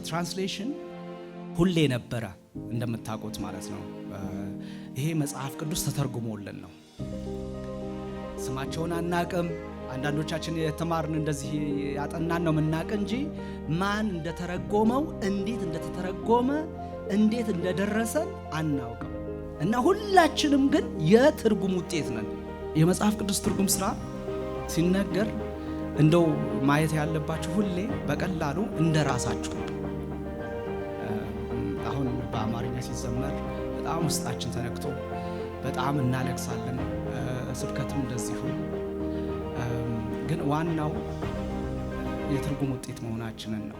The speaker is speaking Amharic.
ትራንስሌሽን ሁሌ ነበረ እንደምታውቁት ማለት ነው። ይሄ መጽሐፍ ቅዱስ ተተርጉሞልን ነው። ስማቸውን አናቅም። አንዳንዶቻችን የተማርን እንደዚህ ያጠናን ነው የምናውቅ እንጂ ማን እንደተረጎመው፣ እንዴት እንደተተረጎመ፣ እንዴት እንደደረሰን አናውቅም። እና ሁላችንም ግን የትርጉም ውጤት ነን። የመጽሐፍ ቅዱስ ትርጉም ስራ ሲነገር እንደው ማየት ያለባችሁ ሁሌ በቀላሉ እንደ ራሳችሁ። አሁን በአማርኛ ሲዘመር በጣም ውስጣችን ተነክቶ በጣም እናለቅሳለን። ስብከትም እንደዚሁ። ግን ዋናው የትርጉም ውጤት መሆናችንን ነው።